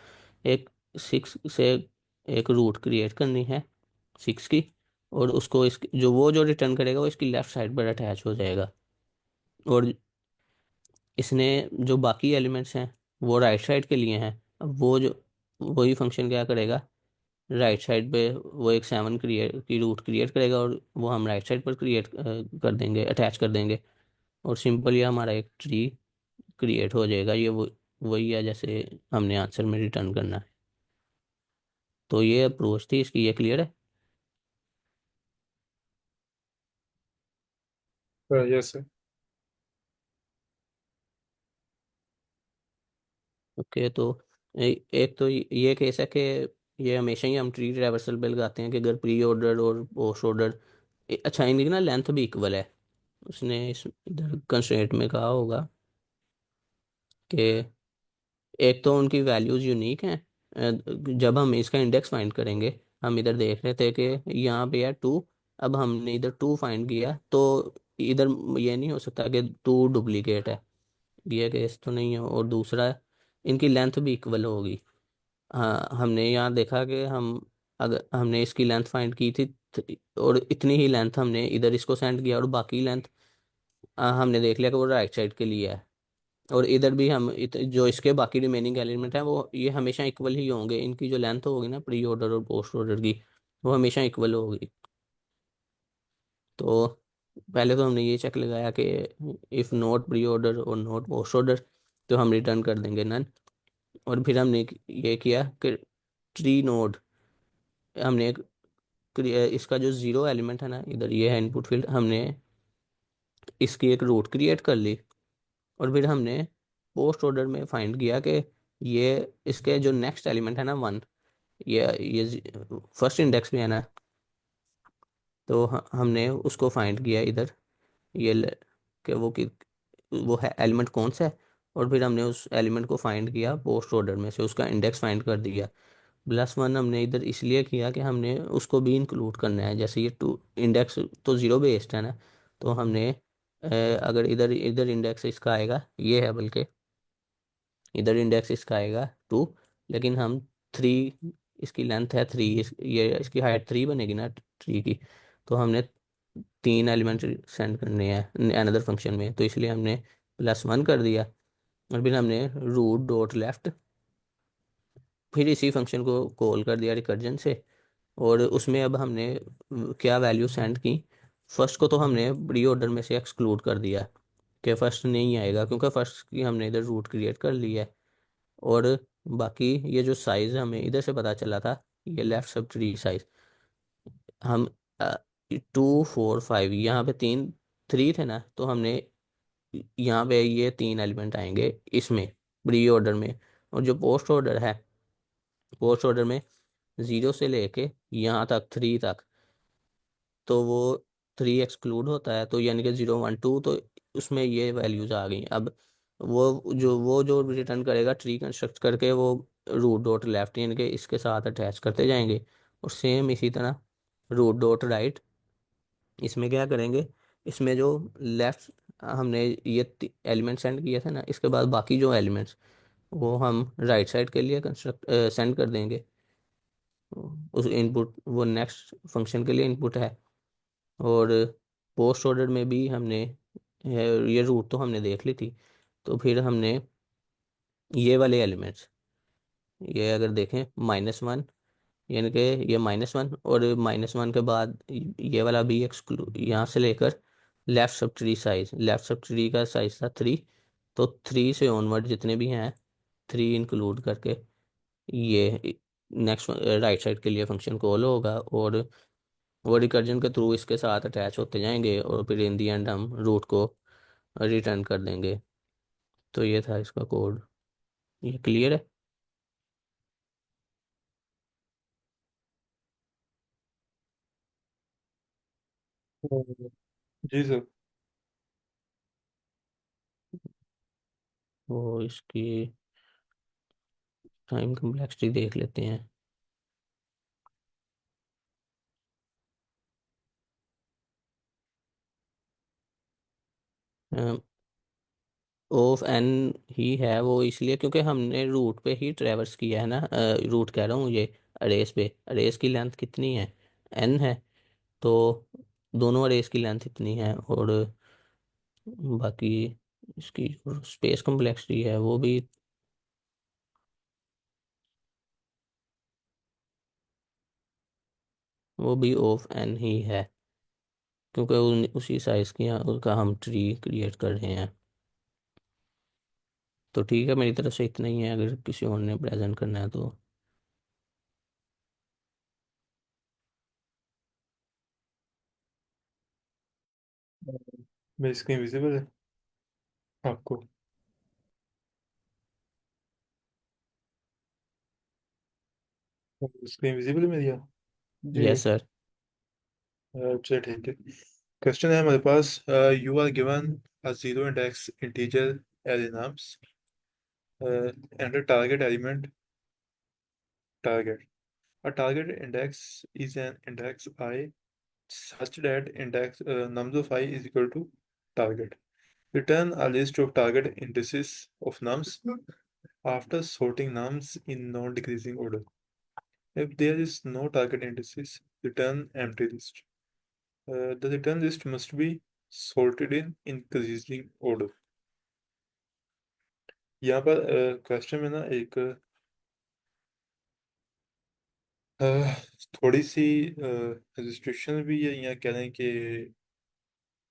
एक 6 से एक रूट क्रिएट करनी है 6 की, और उसको इस जो वो जो रिटर्न करेगा वो इसकी लेफ्ट साइड पर अटैच हो जाएगा। और इसने जो बाकी एलिमेंट्स हैं वो राइट साइड के लिए हैं। अब वो जो वही फंक्शन क्या करेगा, राइट साइड पे वो एक 7 क्रिएट की रूट क्रिएट करेगा और वो हम राइट साइड पर क्रिएट कर देंगे, अटैच कर देंगे। और सिंपल ये हमारा एक ट्री क्रिएट हो जाएगा। ये वही है जैसे हमने आंसर में रिटर्न करना है। तो ये अप्रोच थी इसकी, ये क्लियर है। Yes sir. ओके, तो एक तो ये केस है कि ये हमेशा ही हम ट्री ट्रैवर्सल पे लगाते हैं कि अगर प्री ऑर्डर और पोस्ट ऑर्डर, अच्छा इनकी ना लेंथ भी इक्वल है। उसने इस इधर कंस्ट्रेंट में कहा होगा कि एक तो उनकी वैल्यूज यूनिक हैं। जब हम इसका इंडेक्स फाइंड करेंगे, हम इधर देख रहे थे कि यहाँ पे है 2। अब हमने इधर 2 फाइंड किया तो इधर ये नहीं हो सकता कि 2 डुप्लीकेट है, ये केस तो नहीं है। और दूसरा इनकी लेंथ भी इक्वल होगी। हाँ, हमने यहाँ देखा कि हम अगर हमने इसकी लेंथ फाइंड की थी और इतनी ही लेंथ हमने इधर इसको सेंड किया और बाकी लेंथ हमने देख लिया कि वो राइट साइड के लिए है। और इधर भी हम जो इसके बाकी रिमेनिंग एलिमेंट है वो ये हमेशा इक्वल ही होंगे। इनकी जो लेंथ होगी ना प्री ऑर्डर और पोस्ट ऑर्डर की, वो हमेशा इक्वल होगी। तो पहले तो हमने ये चेक लगाया कि इफ़ नॉट प्री ऑर्डर और नॉट पोस्ट ऑर्डर तो हम रिटर्न कर देंगे नन। और फिर हमने ये किया कि ट्री नोड, हमने इसका जो जीरो एलिमेंट है ना इधर ये है इनपुट फील्ड, हमने इसकी एक रूट क्रिएट कर ली। और फिर हमने पोस्ट ऑर्डर में फाइंड किया कि ये इसके जो नेक्स्ट एलिमेंट है ना 1, ये फर्स्ट इंडेक्स में है ना, तो हमने उसको फाइंड किया इधर ये कि वो है एलिमेंट कौन सा है। और फिर हमने उस एलिमेंट को फाइंड किया पोस्ट ऑर्डर में से, उसका इंडेक्स फाइंड कर दिया। +1 हमने इधर इसलिए किया कि हमने उसको भी इंक्लूड करना है। जैसे ये 2 इंडेक्स तो 0 बेस्ड है ना, तो हमने अगर इधर इधर इंडेक्स इसका आएगा ये है, बल्कि इधर इंडेक्स इसका आएगा 2, लेकिन हम 3, इसकी लेंथ है 3, ये इसकी हाइट 3 बनेगी ना ट्री की। तो हमने 3 एलिमेंट सेंड करने हैं अनदर फंक्शन में, तो इसलिए हमने +1 कर दिया। और फिर हमने रूट डॉट लेफ्ट, फिर इसी फंक्शन को कॉल कर दिया रिकर्जन से। और उसमें अब हमने क्या वैल्यू सेंड की। फर्स्ट को तो हमने प्री ऑर्डर में से एक्सक्लूड कर दिया कि फर्स्ट नहीं आएगा, क्योंकि फर्स्ट की हमने इधर रूट क्रिएट कर लिया है। और बाकी ये जो साइज हमें इधर से पता चला था, ये लेफ्ट सब ट्री साइज, हम 2 4 5 यहाँ पे 3 3 थे ना, तो हमने यहाँ पे ये 3 एलिमेंट आएंगे इसमें प्री ऑर्डर में। और जो पोस्ट ऑर्डर है, पोस्ट ऑर्डर में 0 से लेके यहाँ तक 3 तक, तो वो 3 एक्सक्लूड होता है, तो यानी कि 0 1 2, तो उसमें ये वैल्यूज आ गई। अब वो जो रिटर्न करेगा ट्री कंस्ट्रक्ट करके, वो रूट डॉट लेफ्ट यानी कि इसके साथ अटैच करते जाएंगे। और सेम इसी तरह रूट डॉट राइट, इसमें क्या करेंगे, इसमें जो लेफ्ट हमने ये एलिमेंट सेंड किया था ना, इसके बाद बाकी जो एलिमेंट्स वो हम राइट साइड के लिए कंस्ट्रक्ट सेंड कर देंगे। उस इनपुट वो नेक्स्ट फंक्शन के लिए इनपुट है। और पोस्ट ऑर्डर में भी हमने ये रूट तो हमने देख ली थी, तो फिर हमने ये वाले एलिमेंट्स, ये अगर देखें -1, यानी कि ये -1 और -1 के बाद ये वाला भी एक्सक्लूड, यहाँ से लेकर left sub tree size, left sub tree का साइज था 3, तो 3 से ऑनवर्ड जितने भी हैं 3 इंक्लूड करके ये नेक्स्ट राइट साइड के लिए फंक्शन कॉल होगा। और वो रिकर्जन के थ्रू इसके साथ अटैच होते जाएंगे, और फिर इन दी एंड हम रूट को रिटर्न कर देंगे। तो ये था इसका कोड। ये क्लियर है? जी सर। वो इसकी टाइम कम्प्लेक्सिटी देख लेते हैं। ऑफ एन ही है वो, इसलिए क्योंकि हमने रूट पे ही ट्रेवर्स किया है ना, रूट कह रहा हूँ ये अरेस पे। अरेस की लेंथ कितनी है? एन है, तो दोनों अरेस की लेंथ इतनी है। और बाकी इसकी स्पेस कम्प्लेक्सिटी है वो भी ऑफ एन ही है, क्योंकि उसी साइज की उसका हम ट्री क्रिएट कर रहे हैं। तो ठीक है, मेरी तरफ से इतना ही है, अगर किसी और ने प्रेजेंट करना है तो। मेरी स्क्रीन विजिबल है आपको? स्क्रीन विजिबल है मेरी? जी। Yes sir. चलिए ठीक है। क्वेश्चन है हमारे पास, you are given a zero index integer array nums and a target element target. A target index is an index I such that index nums of I is equal to target. Return a list of target indices of nums after sorting nums in non-decreasing order. If there is no target indices, return empty list. The return list must be sorted in increasing order. यहाँ पर question में ना एक अ, थोड़ी सी restriction भी है। यहाँ कह रहे हैं कि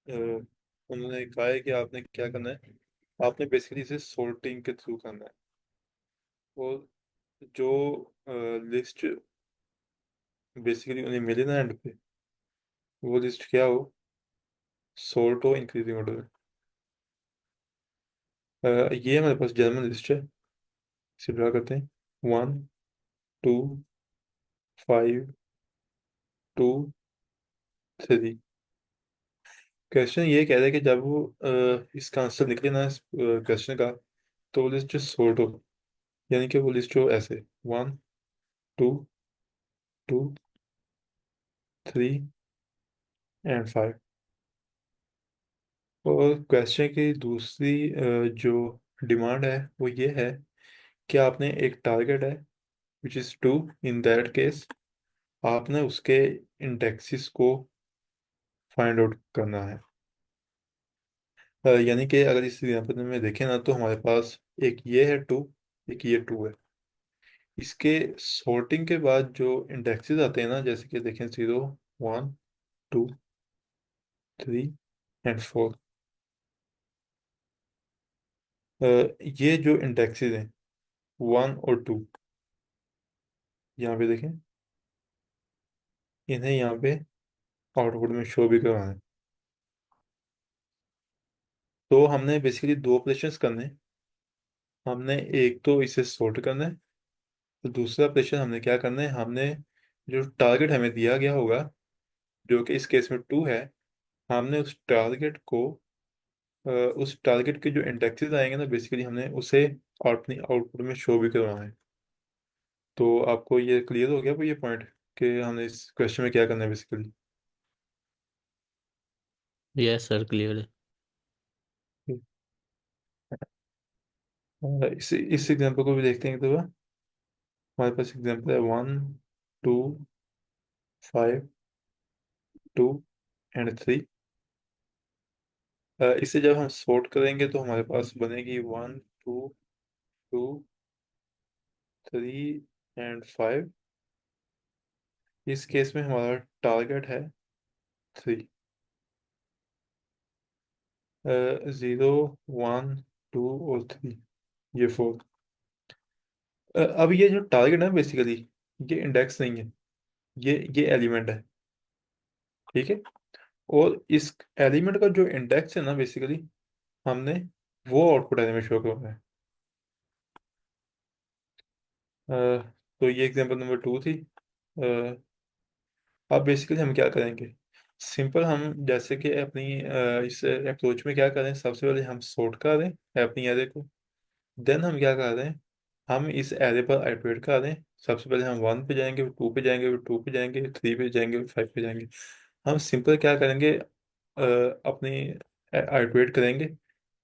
अ, उन्होंने कहा है कि आपने क्या करना है, आपने बेसिकली इसे सॉर्टिंग के थ्रू करना है। और जो लिस्ट बेसिकली उन्हें मिले ना एंड पे, वो लिस्ट क्या हो, सॉर्ट हो इंक्रीजिंग ऑर्डर में। ये हमारे पास जर्मन लिस्ट है। इसे ड्रा करते हैं, 1 2 5 2 3। क्वेश्चन ये कह रहा है कि जब वो इसका आंसर निकले ना इस क्वेश्चन का, तो वो लिस्ट सॉर्ट हो, यानी कि वो लिस्ट हो ऐसे 1 2 2 3 एंड 5। और क्वेश्चन की दूसरी जो डिमांड है वो ये है कि आपने एक टारगेट है which is 2। In that case आपने उसके इंडेक्सेस को फाइंड आउट करना है। यानी कि अगर इस एग्जाम्पल में देखें ना, तो हमारे पास एक ये है 2, एक ये 2 है। इसके सॉर्टिंग के बाद जो इंडेक्सेस आते हैं ना, जैसे कि देखें 0 1 2 3 एंड 4। ये जो इंडेक्सेस हैं 1 और 2, यहाँ पे देखें, इन्हें यहाँ पे आउटपुट में शो भी करवाना है। तो हमने बेसिकली दो ऑपरेशंस करने हैं। हमने एक तो इसे सॉर्ट करना है, तो दूसरा ऑपरेशन हमने क्या करना है, हमने जो टारगेट हमें दिया गया होगा, जो कि इस केस में 2 है, हमने उस टारगेट को उस टारगेट के जो इंडेक्सेस आएंगे ना, बेसिकली हमने उसे अपनी आउटपुट में शो भी करवाना है। तो आपको ये क्लियर हो गया वो ये पॉइंट, कि हमने इस क्वेश्चन में क्या करना है बेसिकली। यस सर, क्लियर है। इस एग्जांपल को भी देखते हैं, तो हमारे पास एग्जांपल है 1 2 5 2 एंड 3। इसे जब हम सॉर्ट करेंगे तो हमारे पास बनेगी 1 2 2 3 एंड 5। इस केस में हमारा टारगेट है 3। 0 1 2 और 3, ये 4। अब ये जो टारगेट है बेसिकली, ये इंडेक्स नहीं है, ये एलिमेंट है, ठीक है। और इस एलिमेंट का जो इंडेक्स है ना बेसिकली, हमने वो आउटपुट एलिमेंट शो करना है। तो ये एग्जांपल नंबर 2 थी। अब बेसिकली हम क्या करेंगे, सिंपल हम जैसे कि अपनी इस अप्रोच में क्या करें, सबसे पहले हम सॉर्ट कर दें अपनी एरे को। देन हम क्या कर रहे हैं, हम इस एरे पर आइटरेट कर रहे हैं। सबसे पहले हम 1 पे जाएंगे, फिर 2 पे जाएंगे, फिर 2 पे जाएंगे, 3 पे जाएंगे, फिर 5 पे जाएंगे। हम सिंपल क्या करेंगे, अपनी आइटरेट करेंगे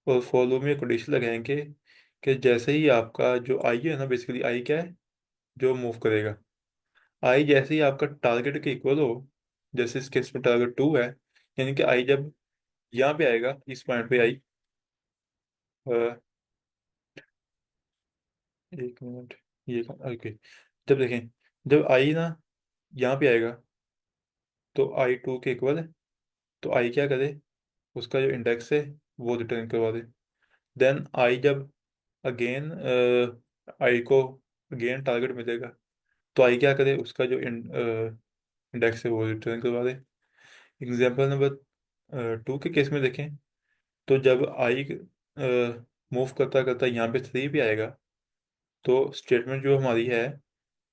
और फॉलो में कंडीशन लगाएंगे कि जैसे ही आपका जो आई है ना, बेसिकली आई क्या है, जो मूव करेगा। आई जैसे ही आपका टारगेट के इक्वल हो, जैसे इस केस में टारगेट 2 है, यानी कि आई जब यहाँ पे आएगा, इस पॉइंट पे आई, 1 मिनट, ये ओके, जब देखें, जब आई ना यहाँ पे आएगा तो आई 2 के इक्वल है। तो आई क्या करे, उसका जो इंडेक्स है वो रिटर्न करवा दे। देन आई जब अगेन आई को अगेन टारगेट मिलेगा, तो आई क्या करे, उसका जो इंडेक्स है वो रिटर्न करवा दे। एग्जाम्पल नंबर 2 के केस में देखें, तो जब आई मूव करता करता यहाँ पे 3 भी आएगा, तो स्टेटमेंट जो हमारी है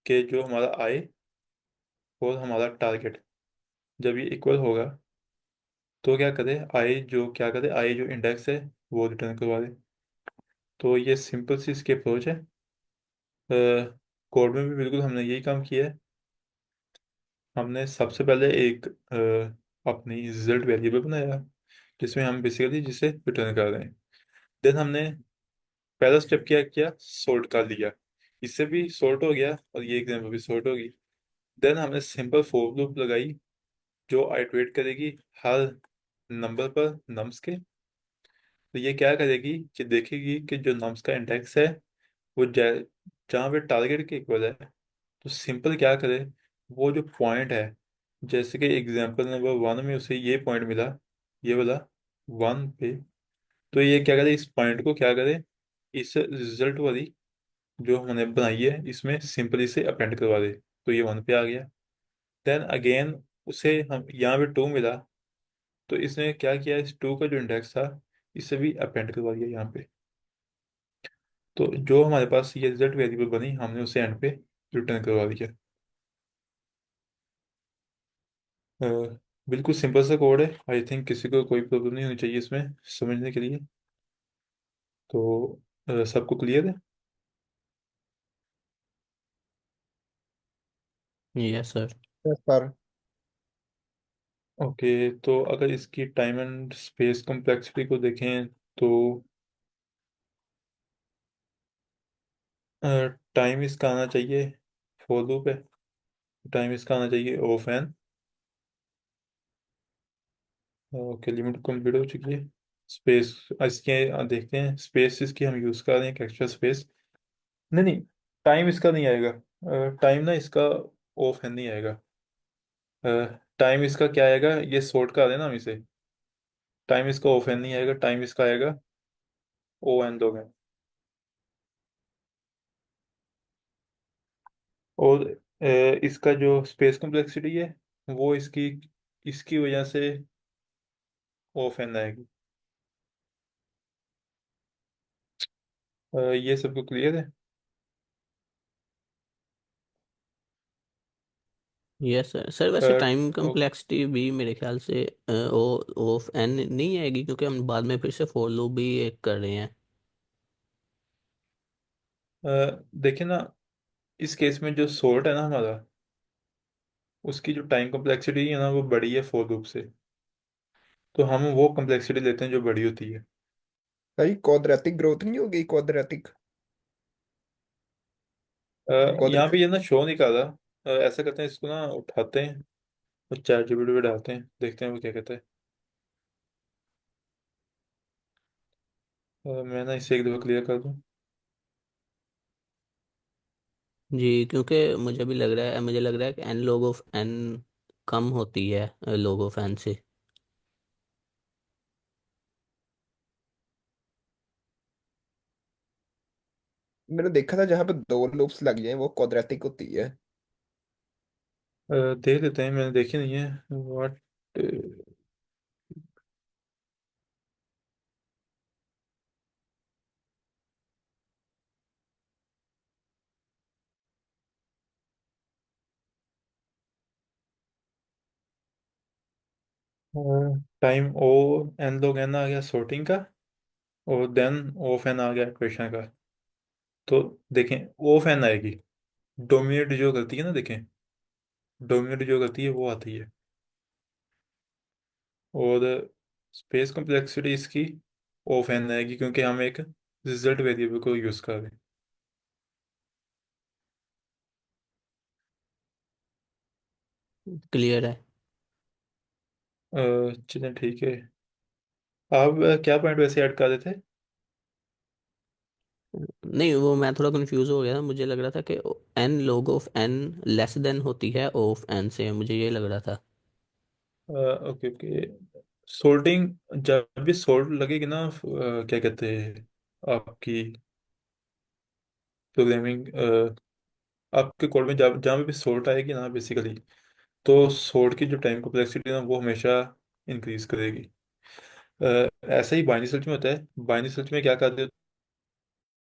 कि जो हमारा आई और हमारा टारगेट जब ये इक्वल होगा, तो क्या करे, आई जो क्या करे, आई जो इंडेक्स है वो रिटर्न करवा दे। तो ये सिंपल सी इसकी अप्रोच है। कोड में भी बिल्कुल हमने यही काम किया है। हमने सबसे पहले एक अपनी रिजल्ट वेरिएबल बनाया, जिसमें हम बेसिकली जिसे रिटर्न कर रहे हैं। देन हमने पहला स्टेप क्या किया, सॉर्ट कर लिया। इससे भी सॉर्ट हो गया और ये एग्जाम्पल भी सॉर्ट होगी। देन हमने सिंपल फॉर लूप लगाई, जो आइटरेट करेगी हर नंबर पर नम्स के। तो ये क्या करेगी कि देखेगी कि जो नम्स का इंडेक्स है वो जहाँ पे टारगेट के इक्वल है, तो सिंपल क्या करे, वो जो पॉइंट है, जैसे कि एग्जांपल नंबर 1 में उसे ये पॉइंट मिला, ये वाला 1 पे, तो ये क्या करे, इस पॉइंट को क्या करे, इस रिजल्ट वाली जो हमने बनाई है इसमें सिंपली से अपेंड करवा दे। तो ये 1 पे आ गया। देन अगेन उसे हम यहाँ पे 2 मिला, तो इसने क्या किया, इस 2 का जो इंडेक्स था इसे भी अपेंड करवा दिया यहाँ पे। तो जो हमारे पास ये रिजल्ट वेरिएबल बनी, हमने उसे एंड पे रिटर्न करवा दिया। अ, बिल्कुल सिंपल सा कोड है। आई थिंक किसी को कोई प्रॉब्लम नहीं होनी चाहिए इसमें समझने के लिए। तो सबको क्लियर है। Yes sir. Yes sir. Okay, तो अगर इसकी टाइम एंड स्पेस कॉम्प्लेक्सिटी को देखें, तो टाइम इसका आना चाहिए फॉर लूप है, टाइम इसका आना चाहिए of N. Okay, limit complete हो चुकी है। स्पेस इसके देखते हैं, स्पेस इसकी हम यूज़ कर रहे हैं एक्स्ट्रा स्पेस। नहीं नहीं, टाइम इसका नहीं आएगा। टाइम ना इसका ऑफ एन नहीं आएगा। टाइम इसका क्या आएगा, ये सॉर्ट कर देना हम इसे। टाइम इसका ऑफ एन नहीं आएगा, टाइम इसका आएगा ओ एन लॉग एन। और इसका जो स्पेस कॉम्प्लेक्सिटी है वो इसकी इसकी वजह से ऑफ एन आएगी। ये सबको क्लियर है? Yes sir. सर वैसे अ, टाइम ओ- कम्प्लेक्सिटी भी मेरे ख्याल से ओ ऑफ एन नहीं आएगी, क्योंकि हम बाद में फिर से फॉर लूप भी एक कर रहे हैं। देखिए ना, इस केस में जो सोर्ट है ना हमारा, उसकी जो टाइम कॉम्प्लेक्सिटी है ना वो बड़ी है फोर लूप से। तो हम वो कॉम्प्लेक्सिटी लेते हैं जो बड़ी होती है। भाई क्वाड्रेटिक ग्रोथ नहीं होगी, क्वाड्रेटिक। यहाँ क्वाड्रेटिक। पे ये ना शो नहीं कर रहा। ऐसा करते हैं, इसको ना उठाते हैं और चैट जीपीटी पे डालते हैं, देखते हैं वो क्या कहता है। मैं ना इसे एक दफ़ा क्लियर कर दूँ। जी, क्योंकि मुझे लग रहा है कि एन log ऑफ एन कम होती है log ऑफ एन से। मैंने देखा था जहाँ पे दो लूप्स लग जाए वो क्वाड्रेटिक होती है। देख लेते हैं, मैंने देखी नहीं है। What time O N log N आ गया sorting का, और देन ऑफ एन आ गया इक्वेशन का। तो देखें, ऑफ एन आएगी, डोमिनेट जो गलती है ना, देखें डोमिनेट जो गलती है वो आती है। और स्पेस कॉम्प्लेक्सिटी इसकी ऑफ एन आएगी, क्योंकि हम एक रिजल्ट वेरिएबल को यूज़ कर रहे हैं। क्लियर है। चलिए ठीक है। आप क्या पॉइंट वैसे ऐड कर रहे थे? नहीं, वो मैं थोड़ा कंफ्यूज हो गया था। मुझे लग रहा था कि N log of N less than होती है ऑफ एन से, मुझे ये लग रहा था। Okay okay. सोल्टिंग, जब भी सोल्ट लगेगी ना, क्या कहते हैं, आपकी प्रोग्रामिंग, आपके कोड में जब जहाँ भी सोल्ट आएगी ना बेसिकली, तो सोल्ट की जो टाइम कॉम्प्लेक्सिटी है ना वो हमेशा इंक्रीज करेगी। ऐसा ही बाइनरी सर्च में होता है। बाइनरी सर्च में क्या करते हैं,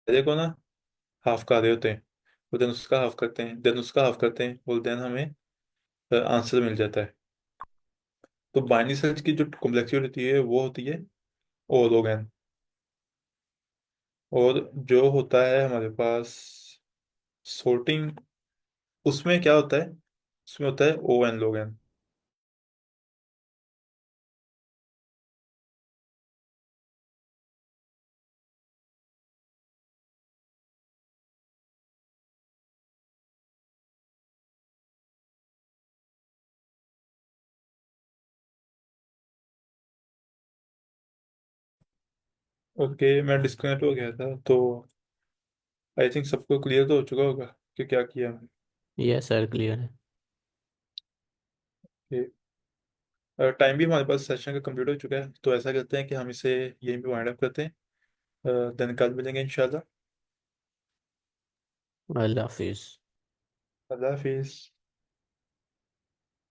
पहले को ना हाफ कर रहे होते हैं, और देन उसका हाफ करते हैं, देन उसका हाफ करते हैं, और देन हमें आंसर मिल जाता है। तो बाइनरी सर्च की जो कॉम्प्लेक्सिटी होती है वो होती है ओ log n। और जो होता है हमारे पास sorting, उसमें क्या होता है, उसमें होता है O N log n। Okay, मैं डिस्कनेक्ट हो गया था, तो आई थिंक सबको क्लियर तो हो चुका होगा कि क्या किया यस सर, क्लियर है। हमने। टाइम भी हमारे पास सेशन का कंप्लीट हो चुका है, तो ऐसा करते हैं कि हम इसे यहीं पे वाइंड अप करते हैं। देन कल मिलेंगे इंशाल्लाह। अल्लाह हाफिज़। अल्लाह हाफिज़।